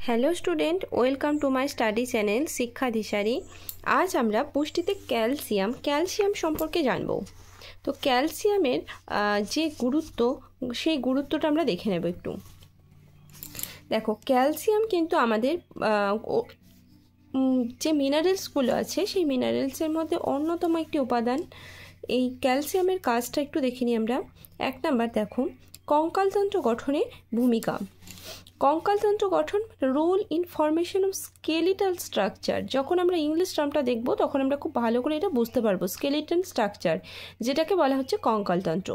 Hello student, welcome to my study channel শিক্ষা দিশারি। আজ আমরা পুষ্টিতে ক্যালসিয়াম সম্পর্কে জানব। তো ক্যালসিয়ামের যে গুরুত্ব, সেই গুরুত্বটা আমরা দেখে নেব একটু। দেখো, ক্যালসিয়াম কিন্তু আমাদের যে মিনারেলসগুলো আছে সেই মিনারেলসের মধ্যে অন্যতম একটি উপাদান। এই ক্যালসিয়ামের কাজটা একটু দেখে নিই আমরা। 1 নাম্বার দেখো, কঙ্কালতন্ত্র গঠনে ভূমিকা। কঙ্কালতন্ত্র গঠন, role in formation of skeletal structure. যখন আমরা ইংলিশ টার্মটা দেখব তখন আমরা খুব ভালো করে এটা বুঝতে পারবো। স্কেলিটাল স্ট্রাকচার, যেটাকে বলা হচ্ছে কঙ্কালতন্ত্র।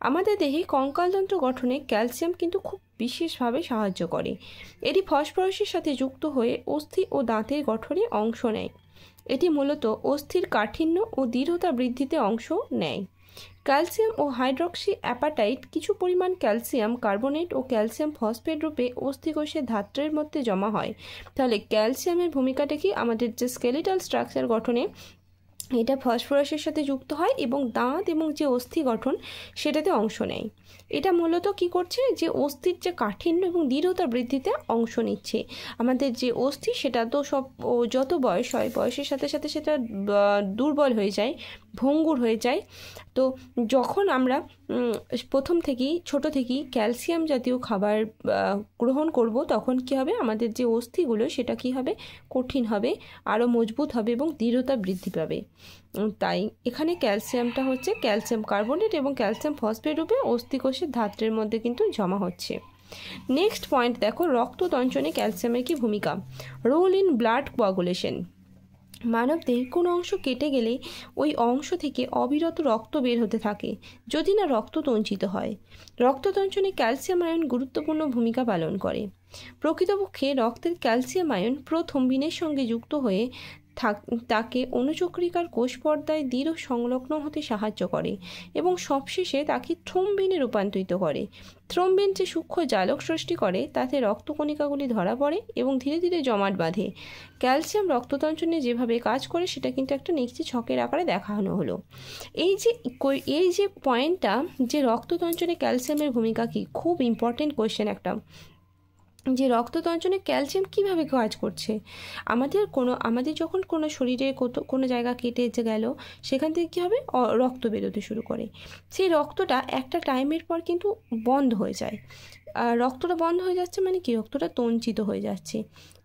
আমাদের দেহে কঙ্কালতন্ত্র গঠনে ক্যালসিয়াম কিন্তু খুব বিশেষভাবে সাহায্য করে। এটি ফসফরাসের সাথে যুক্ত হয়ে অস্থি ও দাঁতের গঠনে অংশ নেয়। এটি মূলত অস্থির কাঠিন্য ও দৃঢ়তা বৃদ্ধিতে অংশ নেয়। ক্যালসিয়াম ও হাইড্রক্সি অ্যাপাটাইট কিছু পরিমাণ ক্যালসিয়াম কার্বনেট ও ক্যালসিয়াম ফসফেট রূপে অস্থিকোষের ধাত্রের মধ্যে জমা হয়। তাহলে ক্যালসিয়ামের ভূমিকাটা কি? আমাদের যে স্কেলিটাল স্ট্রাকচার গঠনে এটা ফসফরাসের সাথে যুক্ত হয় এবং দাঁত এবং যে অস্থি গঠন সেটাতে অংশ নেয়। এটা মূলত কি করছে, যে অস্থির যে কাঠিন্য এবং দৃঢ়তা বৃদ্ধিতে অংশ নিচ্ছে। আমাদের যে অস্থি সেটা তো সব যত বয়স হয়, বয়সের সাথে সাথে সেটা দুর্বল হয়ে যায়, ভঙ্গুর হয়ে যায়। তো যখন আমরা প্রথম থেকেই ছোট থেকেই ক্যালসিয়াম জাতীয় খাবার গ্রহণ করব, তখন কি হবে, আমাদের যে অস্থিগুলো সেটা কি হবে, কঠিন হবে, আরও মজবুত হবে এবং দৃঢ়তা বৃদ্ধি পাবে। তাই এখানে ক্যালসিয়ামটা হচ্ছে ক্যালসিয়াম কার্বনেট এবং ক্যালসিয়াম ফসফেট রূপে অস্থিকোষের ধাত্রের মধ্যে কিন্তু জমা হচ্ছে। নেক্সট পয়েন্ট দেখো, রক্ততঞ্চনে ক্যালসিয়ামের কি ভূমিকা। Role in blood coagulation. মানবদেহের কোনো অংশ কেটে গেলে ওই অংশ থেকে অবিরত রক্ত বের হতে থাকে, যদি না রক্ত তঞ্চিত হয়। রক্ততঞ্চনে ক্যালসিয়াম আয়ন গুরুত্বপূর্ণ ভূমিকা পালন করে। প্রকৃতপক্ষে রক্তের ক্যালসিয়াম আয়ন প্রথম্বিনের সঙ্গে যুক্ত হয়ে তাকে অনুচক্রিকার কোষ পর্দায় দৃঢ় সংলগ্ন হতে সাহায্য করে এবং সবশেষে তাকে থ্রোম্বিনে রূপান্তরিত করে। থ্রোম্বিন যে সূক্ষ্ম জালক সৃষ্টি করে, তাতে রক্তকণিকাগুলি ধরা পড়ে এবং ধীরে ধীরে জমাট বাঁধে। ক্যালসিয়াম রক্ততঞ্চনে যেভাবে কাজ করে সেটা কিন্তু একটা নিচে ছকের আকারে দেখানো হলো। এই যে পয়েন্টটা, যে রক্ততঞ্চনে ক্যালসিয়ামের ভূমিকা কি, খুব ইম্পর্টেন্ট কোয়েশ্চেন একটা, যে রক্ততঞ্চনে ক্যালসিয়াম কিভাবে কাজ করছে। আমাদের যখন কোনো শরীরে কোনো জায়গা কেটে গেল, সেখান থেকে কী হবে, রক্ত বেরোতে শুরু করে। সেই রক্তটা একটা টাইমের পর কিন্তু বন্ধ হয়ে যায়। রক্তটা বন্ধ হয়ে যাচ্ছে মানে কি, রক্তটা তঞ্চিত হয়ে যাচ্ছে।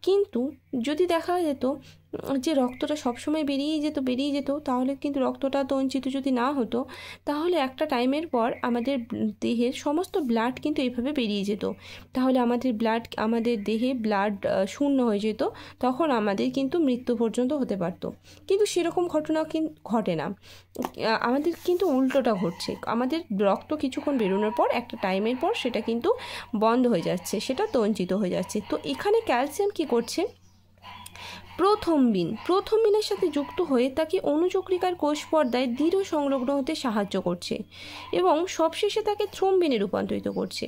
কিন্তু যদি দেখা যেত যে রক্তটা সবসময় বেরিয়ে যেত, তাহলে কিন্তু রক্তটা তঞ্চিত যদি না হতো, তাহলে একটা টাইমের পর আমাদের দেহের সমস্ত ব্লাড কিন্তু এইভাবে বেরিয়ে যেত। তাহলে আমাদের দেহে ব্লাড শূন্য হয়ে যেত, তখন আমাদের কিন্তু মৃত্যু পর্যন্ত হতে পারত। কিন্তু সেরকম ঘটনা ঘটে না, আমাদের কিন্তু উল্টোটা ঘটছে। আমাদের রক্ত কিছুক্ষণ বেরোনোর পর একটা টাইমের পর সেটা কিন্তু বন্ধ হয়ে যাচ্ছে, সেটা তঞ্চিত হয়ে যাচ্ছে। তো এখানে ক্যালসিয়াম কি করছে, প্রথম্বিনের সাথে যুক্ত হয়ে তাকে অনুচক্রিকার কোষ পর্দায় দৃঢ় সংলগ্ন হতে সাহায্য করছে এবং সবশেষে তাকে থ্রোম্বিনে রূপান্তরিত করছে।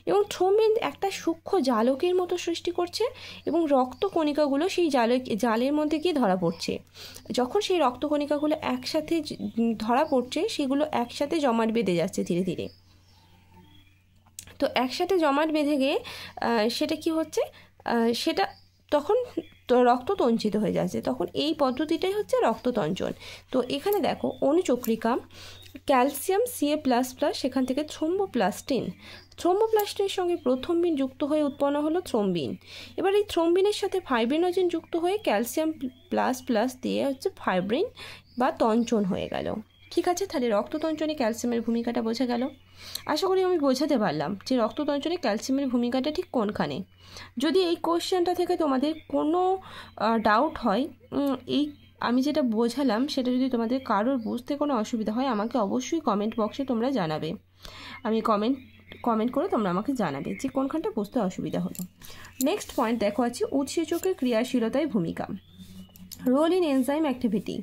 এবং থ্রোম্বিন একটা সূক্ষ্ম জালকের মতো সৃষ্টি করছে এবং রক্তকণিকাগুলো সেই জালের মধ্যে গিয়ে ধরা পড়ছে। যখন সেই রক্তকণিকাগুলো একসাথে ধরা পড়ছে, সেগুলো একসাথে জমাট বেঁধে যাচ্ছে ধীরে ধীরে। তো একসাথে জমাট বেঁধে গিয়ে সেটা কি হচ্ছে, সেটা তখন রক্ত তঞ্চিত হয়ে যাচ্ছে। তখন এই পদ্ধতিটাই হচ্ছে রক্ততঞ্চন। তো এখানে দেখো, অনুচক্রিকা, ক্যালসিয়াম Ca++, সেখান থেকে থ্রোম্বোপ্লাস্টিনের সঙ্গে প্রথম্বিন যুক্ত হয়ে উৎপন্ন হলো থ্রোম্বিন। এবার এই থ্রোম্বিনের সাথে ফাইব্রিনোজেন যুক্ত হয়ে ক্যালসিয়াম প্লাস দিয়ে হচ্ছে ফাইব্রিন বা তঞ্চন হয়ে গেল। ঠিক আছে, তাহলে রক্ততঞ্চনে ক্যালসিয়ামের ভূমিকাটা বোঝা গেল। আশা করি আমি বোঝাতে পারলাম যে রক্ততঞ্চনে ক্যালসিয়ামের ভূমিকাটা ঠিক কোনখানে। যদি এই কোশ্চেনটা থেকে তোমাদের কোনো ডাউট হয়, আমি যেটা বোঝালাম সেটা যদি তোমাদের কারোর বুঝতে কোনো অসুবিধা হয়, আমাকে অবশ্যই কমেন্ট বক্সে তোমরা জানাবে। আমি কমেন্ট করে তোমরা আমাকে জানাবে যে কোনখানটা বুঝতে অসুবিধা হলো। নেক্সট পয়েন্ট দেখো আছে, উৎসেচকের ক্রিয়াশীলতায় ভূমিকা। Role in enzyme activity.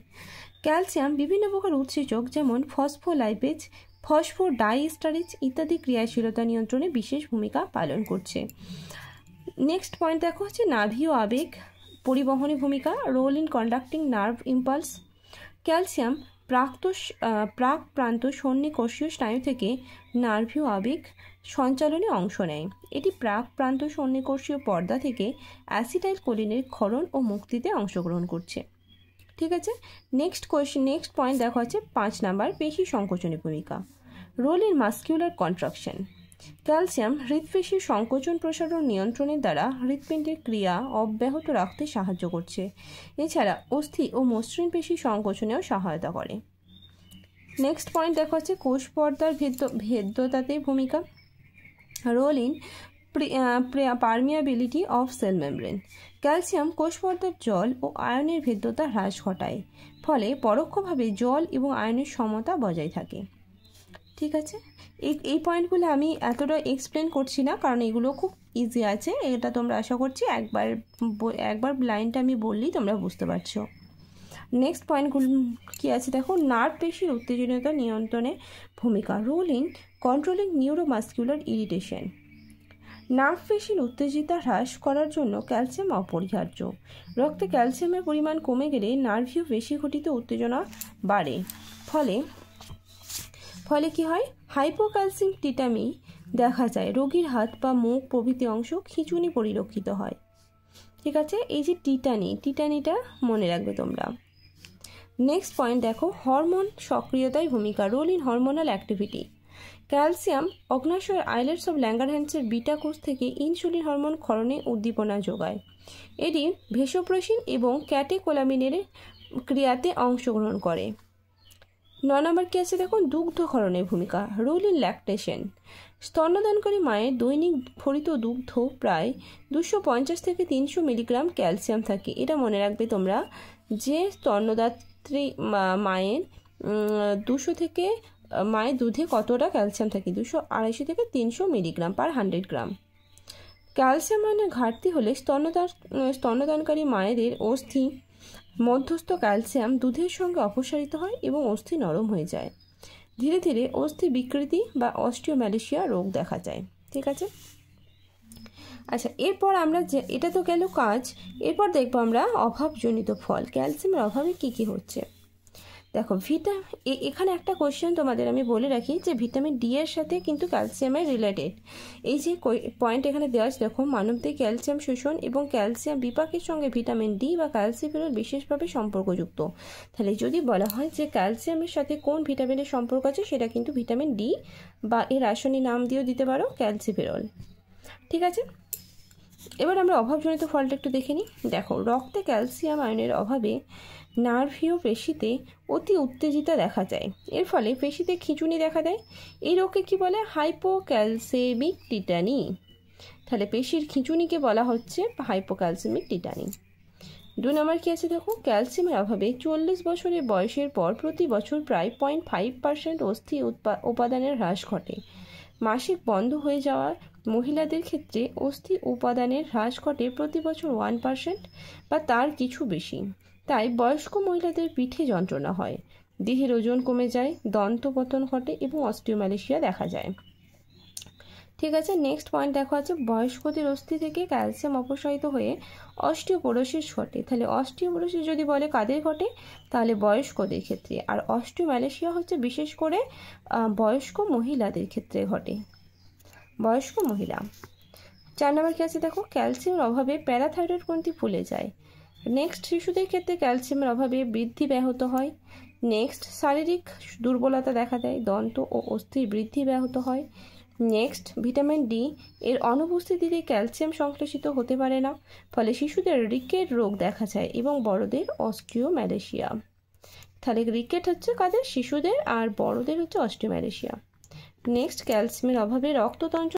Calcium বিভিন্ন প্রকার উৎসেচক যেমন ফসফোলাইপেজ, ফসফোডাইএস্টারেজ ইত্যাদি ক্রিয়াশীলতা নিয়ন্ত্রণে বিশেষ ভূমিকা পালন করছে। নেক্সট পয়েন্ট দেখো হচ্ছে, নাভীয় আবেগ পরিবহনে ভূমিকা। Role in conducting nerve impulse. Calcium প্রাক প্রান্ত সন্নিকর্ষীয় স্নায়ু থেকে নার্ভীয় আবেগ সঞ্চালনে অংশ নেয়। এটি প্রাক প্রান্ত সন্নিকর্ষীয় পর্দা থেকে অ্যাসিটাইল কোলিনের ক্ষরণ ও মুক্তিতে অংশগ্রহণ করছে। ঠিক আছে, নেক্সট পয়েন্ট দেখা হচ্ছে 5 নাম্বার, পেশি সংকোচনের ভূমিকা। Role in muscular contraction. Calcium হৃৎপেশির সংকোচন প্রসারণ নিয়ন্ত্রণের দ্বারা হৃৎপিণ্ডের ক্রিয়া অব্যাহত রাখতে সাহায্য করছে। এছাড়া অস্থি ও মসৃণ পেশি সংকোচনেও সহায়তা করে। নেক্সট পয়েন্ট দেখা হচ্ছে কোষ পর্দার ভেদ্যতাতে ভূমিকা। Role in permeability of cell membrane. Calcium কোষ পর্দার জল ও আয়নের ভেদ্যতা হ্রাস ঘটায়, ফলে পরোক্ষভাবে জল এবং আয়নের সমতা বজায় থাকে। ঠিক আছে, এই পয়েন্টগুলো আমি এতটা এক্সপ্লেন করছি না, কারণ এগুলো খুব ইজি আছে। এটা তোমরা আশা করছি একবার লাইনটা আমি বললেই তোমরা বুঝতে পারছো। নেক্সট পয়েন্টগুলো কি আছে দেখো। নার্ভ পেশির উত্তেজনতা নিয়ন্ত্রণে ভূমিকা। Role in controlling neuromuscular irritation. Nerve পেশির উত্তেজিতা হ্রাস করার জন্য ক্যালসিয়াম অপরিহার্য। রক্তে ক্যালসিয়ামের পরিমাণ কমে গেলে নার্ভীয় পেশি ঘটিত উত্তেজনা বাড়ে, ফলে কি হয়, হাইপোক্যালসিমিকটিটামি দেখা যায়। রোগীর হাত বা মুখ প্রভৃতি অংশ খিঁচুনি পরিলক্ষিত হয়। ঠিক আছে, এই যে টিটানিটা মনে রাখবে তোমরা। নেক্সট পয়েন্ট দেখো, হরমোন সক্রিয়তায় ভূমিকা। Role in hormonal activity. Calcium অগ্নাশয়ের আইলেটস অফ ল্যাঙ্গারহ্যান্সের বিটা কোষ থেকে ইনসুলিন হরমোন ক্ষরণে উদ্দীপনা যোগায়। এটি ভেসোপ্রেসিন এবং ক্যাটেকোলামিনের ক্রিয়াতে অংশগ্রহণ করে। 9 নম্বর কি আছে দেখো, দুগ্ধক্ষরণের ভূমিকা। Role in lactation. স্তন্যদানকারী মায়ের দৈনিক ফলিত দুগ্ধ প্রায় 250 থেকে 300 মিলিগ্রাম ক্যালসিয়াম থাকে। এটা মনে রাখবে তোমরা যে স্তন্যদাত্রী মায়ের মায়ের দুধে কতটা ক্যালসিয়াম থাকে, 200-250 থেকে 300 মিলিগ্রাম পার 100 গ্রাম। ক্যালসিয়াম আয়নের ঘাটতি হলে স্তন্যদানকারী মায়েদের অস্থি মধ্যস্থ ক্যালসিয়াম দুধের সঙ্গে অপসারিত হয় এবং অস্থি নরম হয়ে যায়। ধীরে ধীরে অস্থি বিকৃতি বা অস্টিওম্যালেশিয়া রোগ দেখা যায়। ঠিক আছে, আচ্ছা, এরপর আমরা এটা তো গেল কাজ। এরপর দেখবো আমরা অভাবজনিত ফল। ক্যালসিয়ামের অভাবে কি কি হচ্ছে দেখো। এখানে একটা কোয়েশ্চেন তোমাদের আমি বলে রাখি যে ভিটামিন ডি এর সাথে কিন্তু ক্যালসিয়ামের রিলেটেড। এই যে পয়েন্ট এখানে দেওয়া আছে দেখো, মানবদেহে ক্যালসিয়াম শোষণ এবং ক্যালসিয়াম বিপাকের সঙ্গে ভিটামিন ডি বা ক্যালসিফেরল বিশেষভাবে সম্পর্কযুক্ত। তাহলে যদি বলা হয় যে ক্যালসিয়ামের সাথে কোন ভিটামিনের সম্পর্ক আছে, সেটা কিন্তু ভিটামিন ডি, বা এর রাসায়নিক নাম দিয়েও দিতে পারো ক্যালসিফেরল। ঠিক আছে, এবার আমরা অভাবজনিত ফলটা একটু দেখে নিই। দেখো, রক্তে ক্যালসিয়াম আয়নের অভাবে নার্ভীয় পেশিতে অতি উত্তেজিতা দেখা যায়। এর ফলে পেশিতে খিঁচুনি দেখা দেয়। এই রোগকে কি বলে? Hypocalcaemic tetany. তাহলে পেশির খিঁচুনিকে বলা হচ্ছে হাইপোক্যালসেমিক টিটানি। 2 নম্বর কি আছে দেখো, ক্যালসিয়ামের অভাবে 40 বছরের বয়সের পর প্রতি বছর প্রায় 0.5% অস্থি উপাদানের হ্রাস ঘটে। মাসিক বন্ধ হয়ে যাওয়া মহিলাদের ক্ষেত্রে অস্থি উপাদানের হ্রাস ঘটে প্রতি বছর 1% বা তার কিছু বেশি। তাই বয়স্ক মহিলাদের পিঠে যন্ত্রণা হয়, দেহের ওজন কমে যায়, দন্তপতন ঘটে এবং অস্টিওম্যালেশিয়া দেখা যায়। ঠিক আছে, নেক্সট পয়েন্ট দেখা আছে, বয়স্কদের অস্থি থেকে ক্যালসিয়াম অপসারিত হয়ে অস্টিওপোরোসিস ঘটে। তাহলে অস্টিওপোরোসিস যদি বলে কাদের ঘটে, তাহলে বয়স্কদের ক্ষেত্রে। আর অস্টিওম্যালেশিয়া হচ্ছে বিশেষ করে বয়স্ক মহিলাদের ক্ষেত্রে ঘটে, বয়স্ক মহিলা। 4 নম্বর কি আছে দেখো, ক্যালসিয়ামের অভাবে প্যারাথাইরয়েড গ্রন্থি ফুলে যায়। নেক্সট, শিশুদের ক্ষেত্রে ক্যালসিয়ামের অভাবে বৃদ্ধি ব্যাহত হয়। নেক্সট, শারীরিক দুর্বলতা দেখা দেয়, দন্ত ও অস্থির বৃদ্ধি ব্যাহত হয়। নেক্সট, ভিটামিন ডি এর অনুপস্থিতিতে ক্যালসিয়াম সংশ্লেষিত হতে পারে না, ফলে শিশুদের রিকেট রোগ দেখা যায় এবং বড়দের অস্টিওম্যালেশিয়া। তাহলে রিকেট হচ্ছে কাদের? শিশুদের, আর বড়দের হচ্ছে অস্টিওম্যালেশিয়া। নেক্সট, ক্যালসিয়ামের অভাবে রক্ততন্ত্র